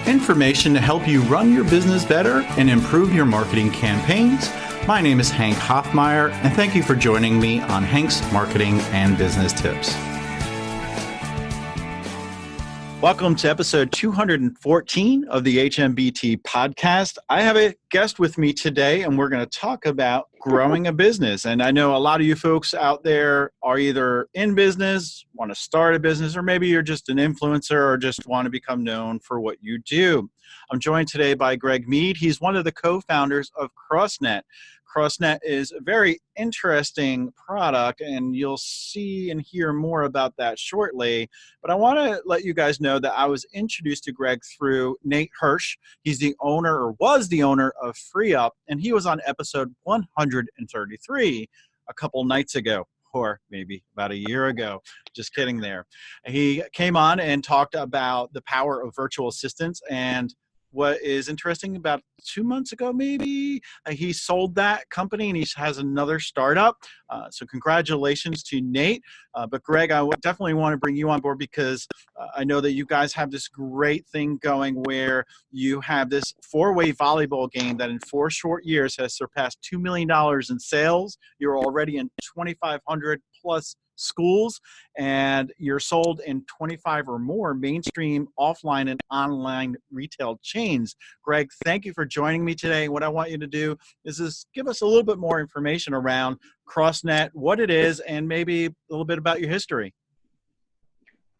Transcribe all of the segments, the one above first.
information to help you run your business better and improve your marketing campaigns. My name is Hank Hoffmeyer, and thank you for joining me on Hank's Marketing and Business Tips. Welcome to episode 214 of the HMBT podcast. I have a guest with me today, and we're going to talk about growing a business. And I know a lot of you folks out there are either in business, want to start a business, or maybe you're just an influencer or just want to become known for what you do. I'm joined today by Greg Meade. He's one of the co-founders of Crossnet. Crossnet is a very interesting product, and you'll see and hear more about that shortly. But I want to let you guys know that I was introduced to Greg through Nate Hirsch. He's the owner, or was the owner, of Freeup, and he was on episode 133 a couple nights ago, or maybe about a year ago. Just kidding there. He came on and talked about the power of virtual assistants, and what is interesting, about 2 months ago, maybe, he sold that company and he has another startup. So congratulations to Nate. But Greg, I would definitely want to bring you on board because I know that you guys have this great thing going where you have this four-way volleyball game that in 4 short years has surpassed $2 million in sales. You're already in 2,500 plus schools, and you're sold in 25 or more mainstream offline and online retail chains. Greg, thank you for joining me today. What I want you to do is just give us a little bit more information around Crossnet, what it is, and maybe a little bit about your history.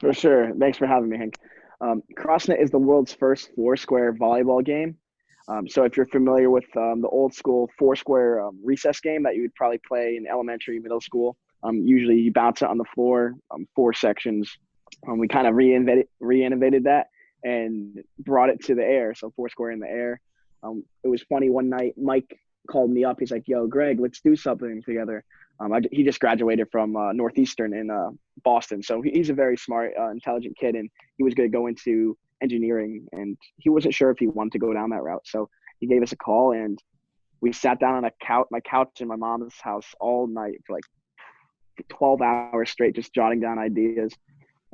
For sure. Thanks for having me, Hank. Crossnet is the world's first four-square volleyball game. So if you're familiar with the old school four-square recess game that you would probably play in elementary, middle school, usually you bounce it on the floor, 4 sections. We kind of re-innovated that and brought it to the air, so four-square in the air. It was funny, one night Mike called me up. He's like, yo, Greg, let's do something together. He just graduated from Northeastern in Boston, so he's a very smart, intelligent kid, and he was going to go into engineering, and he wasn't sure if he wanted to go down that route. So he gave us a call, and we sat down on my couch in my mom's house all night for like 12 hours straight, just jotting down ideas.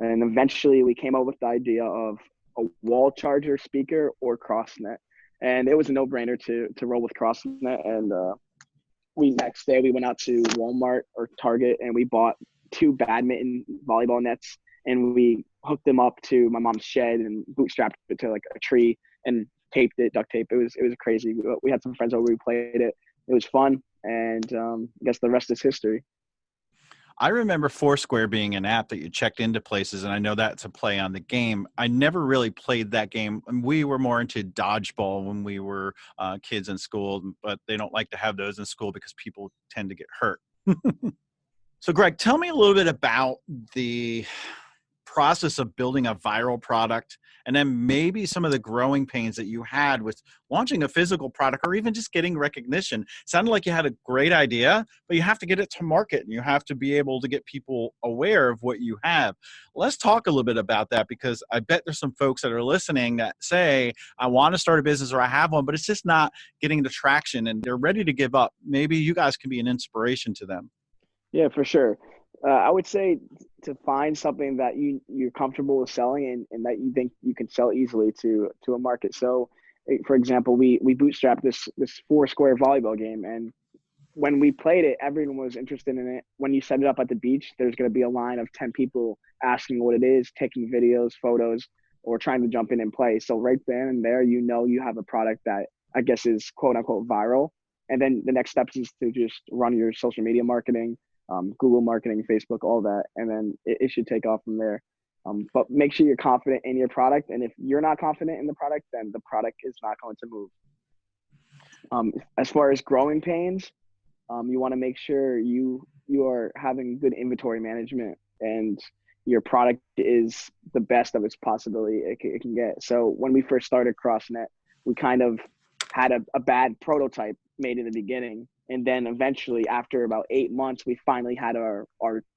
And eventually we came up with the idea of a wall charger speaker or Crossnet. And it was a no-brainer to roll with Crossnet. And next day we went out to Walmart or Target and we bought 2 badminton volleyball nets, and we hooked them up to my mom's shed and bootstrapped it to like a tree and taped it, duct tape. It was crazy. We had some friends over, we played it. It was fun. And I guess the rest is history. I remember Foursquare being an app that you checked into places, and I know that's a play on the game. I never really played that game. We were more into dodgeball when we were kids in school, but they don't like to have those in school because people tend to get hurt. So, Greg, tell me a little bit about the process of building a viral product, and then maybe some of the growing pains that you had with launching a physical product or even just getting recognition. It sounded like you had a great idea, but you have to get it to market and you have to be able to get people aware of what you have. Let's talk a little bit about that, because I bet there's some folks that are listening that say, I want to start a business or I have one, but it's just not getting the traction and they're ready to give up. Maybe you guys can be an inspiration to them. Yeah, for sure. I would say to find something that you're comfortable with selling and that you think you can sell easily to a market. So, for example, we bootstrapped this four-square volleyball game, and when we played it, everyone was interested in it. When you set it up at the beach, there's going to be a line of 10 people asking what it is, taking videos, photos, or trying to jump in and play. So right then and there, you have a product that I guess is quote-unquote viral. And then the next steps is to just run your social media marketing, Google marketing, Facebook, all that, and then it should take off from there. But make sure you're confident in your product, and if you're not confident in the product, then the product is not going to move. As far as growing pains, you want to make sure you are having good inventory management and your product is the best of its possibility it can get. So when we first started Crossnet, we kind of had a bad prototype made in the beginning. And then eventually, after about 8 months, we finally had our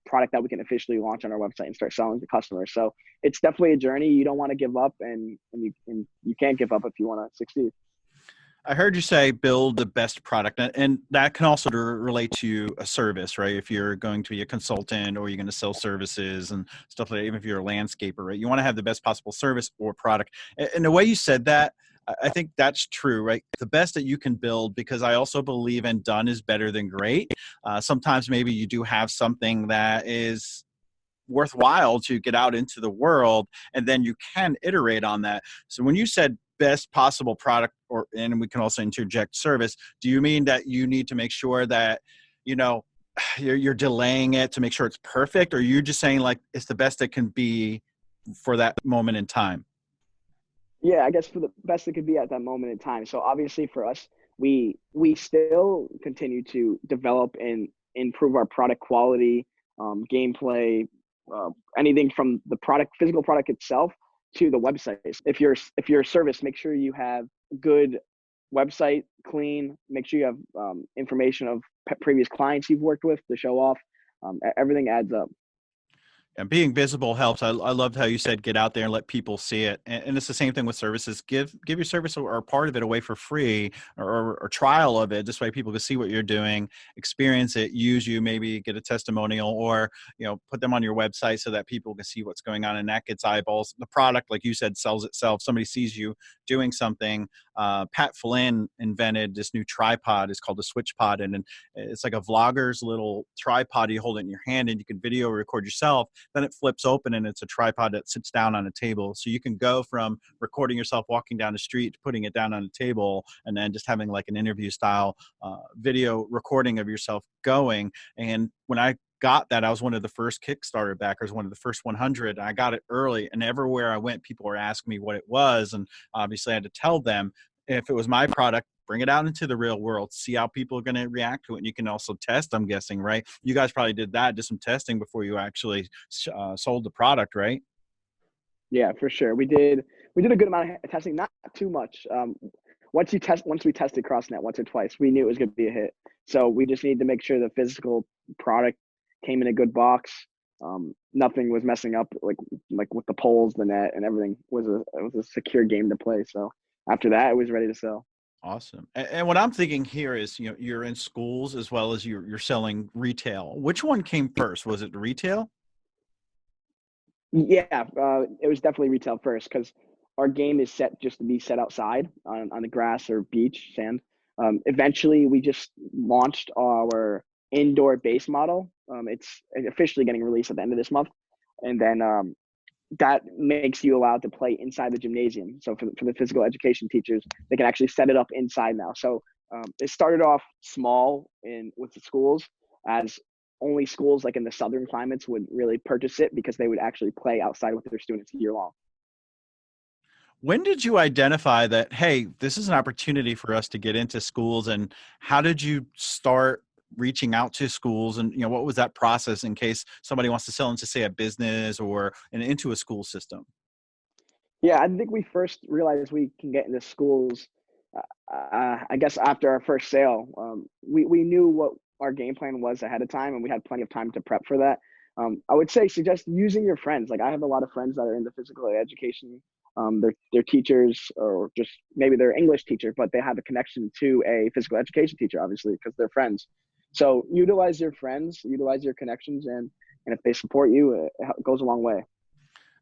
product that we can officially launch on our website and start selling to customers. So it's definitely a journey. You don't want to give up, and you can't give up if you want to succeed. I heard you say build the best product, and that can also relate to a service, right? If you're going to be a consultant or you're going to sell services and stuff like that, even if you're a landscaper, right? You want to have the best possible service or product. And the way you said that, I think that's true, right? The best that you can build, because I also believe in done is better than great. Sometimes maybe you do have something that is worthwhile to get out into the world, and then you can iterate on that. So when you said best possible product, or and we can also interject service, do you mean that you need to make sure that you know you're delaying it to make sure it's perfect, or are you just saying like it's the best it can be for that moment in time? Yeah, I guess for the best it could be at that moment in time. So obviously for us, we still continue to develop and improve our product quality, gameplay, anything from the product, physical product itself to the website. If you're a service, make sure you have good website, clean. Make sure you have information of previous clients you've worked with to show off. Everything adds up. And being visible helps. I loved how you said get out there and let people see it. And it's the same thing with services. Give your service or part of it away for free, or trial of it. This way people can see what you're doing, experience it, use you, maybe get a testimonial, or put them on your website so that people can see what's going on, and that gets eyeballs. The product, like you said, sells itself. Somebody sees you doing something. Pat Flynn invented this new tripod. It's called a Switch Pod, and it's like a vlogger's little tripod. You hold it in your hand and you can video record yourself. Then it flips open and it's a tripod that sits down on a table. So you can go from recording yourself walking down the street to putting it down on a table, and then just having like an interview style video recording of yourself going. And when I got that, I was one of the first Kickstarter backers, one of the first 100. I got it early, and everywhere I went, people were asking me what it was. And obviously I had to tell them if it was my product, bring it out into the real world, see how people are going to react to it. And you can also test, I'm guessing, right? You guys probably did some testing before you actually sold the product, right? Yeah, for sure. We did a good amount of testing, not too much. Once we tested Crossnet once or twice, we knew it was going to be a hit. So we just need to make sure the physical product came in a good box. Nothing was messing up, like with the poles, the net, and everything it was a secure game to play. So after that, it was ready to sell. Awesome. And what I'm thinking here is, you're in schools as well as you're selling retail. Which one came first? Was it the retail? Yeah, it was definitely retail first because our game is set just to be set outside on the grass or beach, sand. Eventually, we just launched our indoor base model. It's officially getting released at the end of this month, and then that makes you allowed to play inside the gymnasium. So for the physical education teachers, they can actually set it up inside now. So it started off small with the schools, as only schools like in the southern climates would really purchase it because they would actually play outside with their students year long. When did you identify that, hey, this is an opportunity for us to get into schools, and how did you start reaching out to schools, and what was that process in case somebody wants to sell into, say, a business or into a school system? Yeah, I think we first realized we can get into schools, I guess, after our first sale. We knew what our game plan was ahead of time, and we had plenty of time to prep for that. I would say suggest using your friends. Like I have a lot of friends that are in the physical education. They're teachers, or just maybe they're English teacher, but they have a connection to a physical education teacher, obviously, because they're friends. So utilize your friends, utilize your connections, and if they support you, it goes a long way.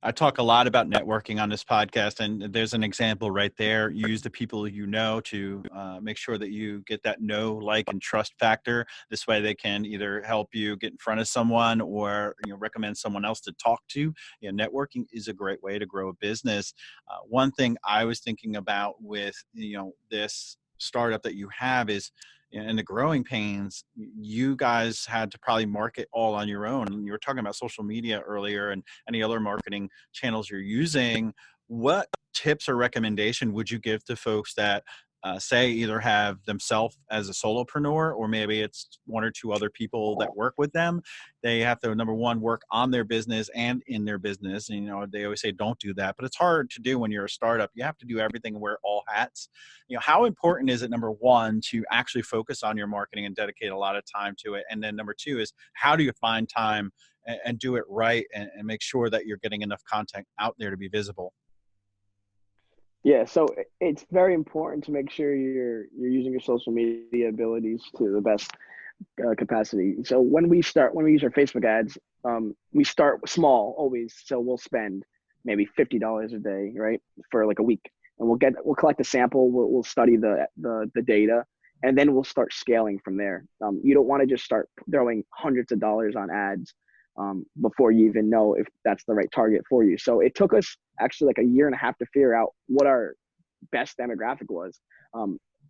I talk a lot about networking on this podcast, and there's an example right there. Use the people to make sure that you get that know, like, and trust factor. This way they can either help you get in front of someone, or recommend someone else to talk to. Networking is a great way to grow a business. One thing I was thinking about with this startup that you have is, in the growing pains, you guys had to probably market all on your own. You were talking about social media earlier and any other marketing channels you're using. What tips or recommendation would you give to folks that say either have themselves as a solopreneur, or maybe it's one or two other people that work with them? They have to, number one, work on their business and in their business. And, they always say don't do that, but it's hard to do when you're a startup. You have to do everything and wear all hats. How important is it, number one, to actually focus on your marketing and dedicate a lot of time to it? And then number two is, how do you find time and do it right, and make sure that you're getting enough content out there to be visible? Yeah, so it's very important to make sure you're using your social media abilities to the best capacity. So when we use our Facebook ads, we start small always. So we'll spend maybe $50 a day, right, for like a week, and we'll collect a sample. We'll study the data, and then we'll start scaling from there. You don't want to just start throwing hundreds of dollars on ads before you even know if that's the right target for you. So it took us actually like a year and a half to figure out what our best demographic was.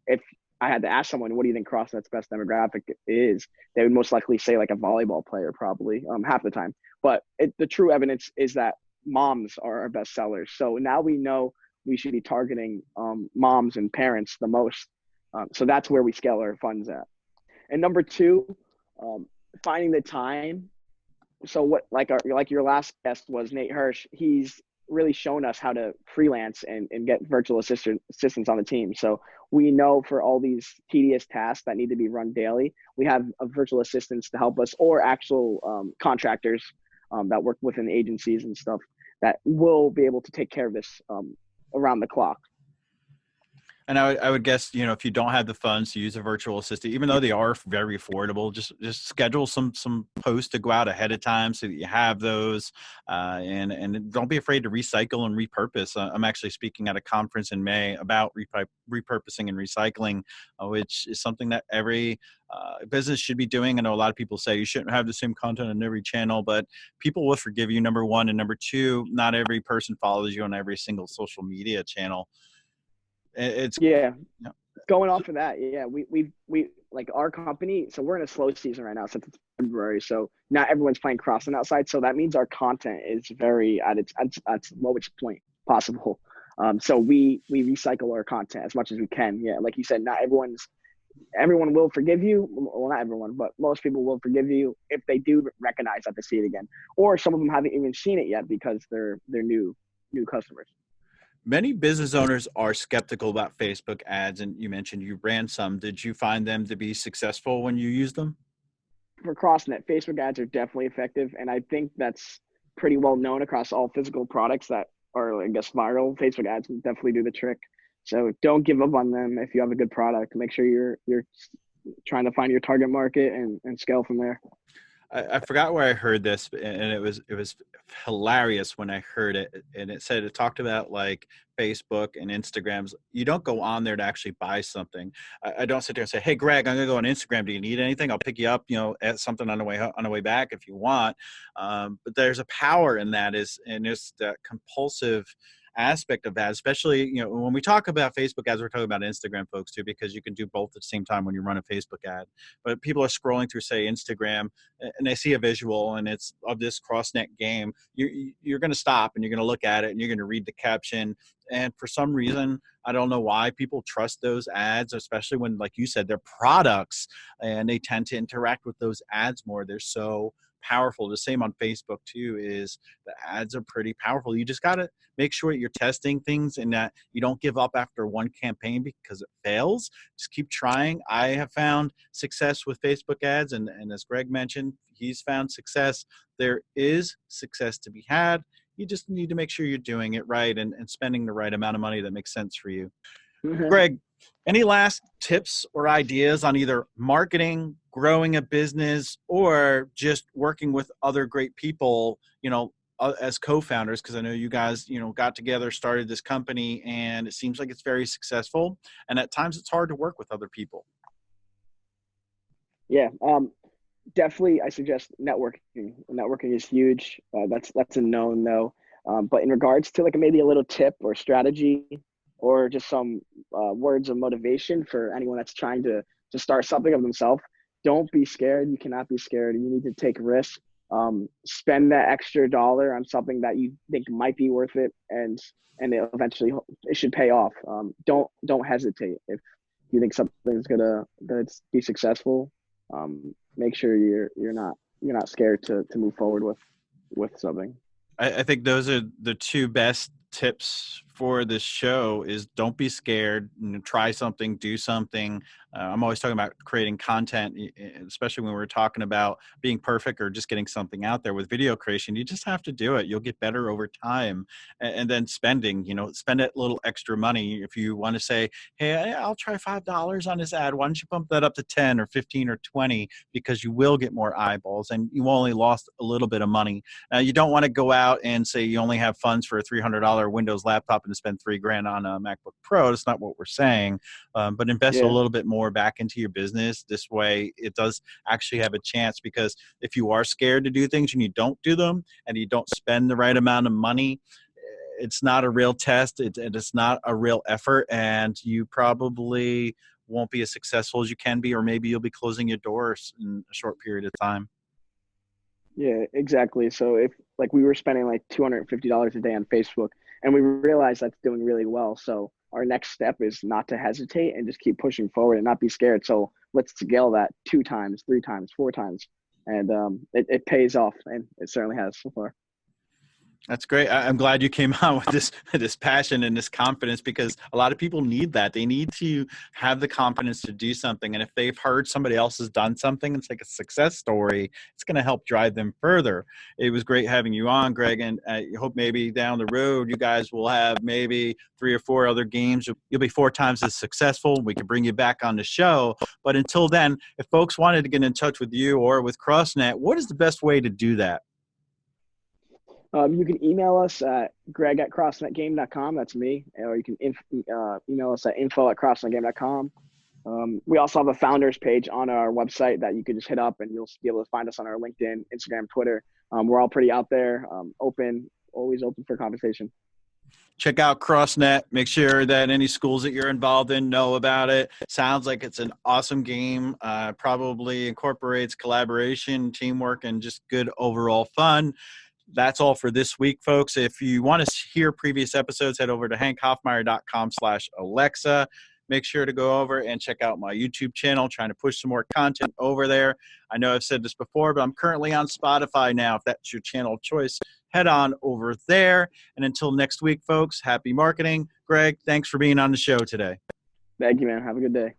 If I had to ask someone, what do you think Crossnet's best demographic is? They would most likely say like a volleyball player, probably half the time. But the true evidence is that moms are our best sellers. So now we know we should be targeting moms and parents the most. So that's where we scale our funds at. And number two, finding the time. So what, like your last guest was Nate Hirsch. He's really shown us how to freelance and get virtual assistants on the team. So we know for all these tedious tasks that need to be run daily, we have virtual assistants to help us, or actual contractors that work within agencies and stuff that will be able to take care of this around the clock. And I would guess, if you don't have the funds to use a virtual assistant, even though they are very affordable, just schedule some posts to go out ahead of time so that you have those, and don't be afraid to recycle and repurpose. I'm actually speaking at a conference in May about repurposing and recycling, which is something that every business should be doing. I know a lot of people say you shouldn't have the same content on every channel, but people will forgive you, number one, and number two, not every person follows you on every single social media channel. It's Going off of that, we like our company. So we're in a slow season right now since it's February. So not everyone's playing Crossnet outside. So that means our content is very at its lowest point possible. So we recycle our content as much as we can. Yeah, like you said, not everyone will forgive you. Well, not everyone, but most people will forgive you if they do recognize that they see it again, or some of them haven't even seen it yet because they're new customers. Many business owners are skeptical about Facebook ads, and you mentioned you ran some. Did you find them to be successful when you used them? For Crossnet, Facebook ads are definitely effective, and I think that's pretty well known across all physical products that are, I guess, viral. Facebook ads will definitely do the trick. So don't give up on them if you have a good product. Make sure you're trying to find your target market and scale from there. I forgot where I heard this, and it was hilarious when I heard it. And it talked about like Facebook and Instagrams. You don't go on there to actually buy something. I don't sit there and say, "Hey, Greg, I'm gonna go on Instagram. Do you need anything? I'll pick you up, at something on the way back if you want." But there's a power in that and it's that compulsive aspect of that, especially when we talk about Facebook ads, we're talking about Instagram folks too, because you can do both at the same time when you run a Facebook ad. But people are scrolling through, say, Instagram, and they see a visual and it's of this Crossnet game. You're going to stop and you're going to look at it and you're going to read the caption. And for some reason, I don't know why people trust those ads, especially when, like you said, they're products and they tend to interact with those ads more. They're so powerful. The same on Facebook too, is the ads are pretty powerful. You just got to make sure you're testing things and that you don't give up after one campaign because it fails. Just keep trying. I have found success with Facebook ads, and as Greg mentioned, he's found success. There is success to be had. You just need to make sure you're doing it right and spending the right amount of money that makes sense for you. Greg, any last tips or ideas on either marketing, growing a business, or just working with other great people, as co-founders? Because I know you guys, got together, started this company, and it seems like it's very successful. And at times it's hard to work with other people. Yeah, definitely. I suggest networking. Networking is huge. That's a known though. But in regards to like maybe a little tip or strategy, or just some words of motivation for anyone that's trying to start something of themselves, don't be scared. You cannot be scared. You need to take risks. Spend that extra dollar on something that you think might be worth it, and eventually it should pay off. Don't hesitate. If you think something's gonna be successful, make sure you're not scared to move forward with something. I think those are the two best tips for this show is don't be scared, try something, do something. I'm always talking about creating content, especially when we're talking about being perfect or just getting something out there with video creation. You just have to do it. You'll get better over time. And then spending, spend a little extra money. If you want to say, hey, I'll try $5 on this ad, why don't you bump that up to 10 or 15 or 20, because you will get more eyeballs and you only lost a little bit of money. Now, you don't want to go out and say you only have funds for a $300 Windows laptop and spend $3,000 on a MacBook Pro. That's not what we're saying. But invest a little bit more back into your business. This way, it does actually have a chance, because if you are scared to do things and you don't do them and you don't spend the right amount of money, it's not a real test. It's not a real effort, and you probably won't be as successful as you can be, or maybe you'll be closing your doors in a short period of time. Yeah, exactly. So if like we were spending like $250 a day on Facebook, and we realized that's doing really well. So our next step is not to hesitate and just keep pushing forward and not be scared. So let's scale that 2 times, 3 times, 4 times. And it pays off, and it certainly has so far. That's great. I'm glad you came out with this passion and this confidence, because a lot of people need that. They need to have the confidence to do something. And if they've heard somebody else has done something, it's like a success story, it's going to help drive them further. It was great having you on, Greg, and I hope maybe down the road you guys will have maybe 3 or 4 other games. You'll be 4 times as successful. We can bring you back on the show. But until then, if folks wanted to get in touch with you or with Crossnet, what is the best way to do that? You can email us at greg@crossnetgame.com. That's me. Or you can email us at info@crossnetgame.com. We also have a founders page on our website that you can just hit up, and you'll be able to find us on our LinkedIn, Instagram, Twitter. We're all pretty out there, always open for conversation. Check out Crossnet. Make sure that any schools that you're involved in know about it. Sounds like it's an awesome game. Probably incorporates collaboration, teamwork, and just good overall fun. That's all for this week, folks. If you want to hear previous episodes, head over to hankhoffmeyer.com/Alexa. Make sure to go over and check out my YouTube channel, trying to push some more content over there. I know I've said this before, but I'm currently on Spotify now. If that's your channel of choice, head on over there. And until next week, folks, happy marketing. Greg, thanks for being on the show today. Thank you, man. Have a good day.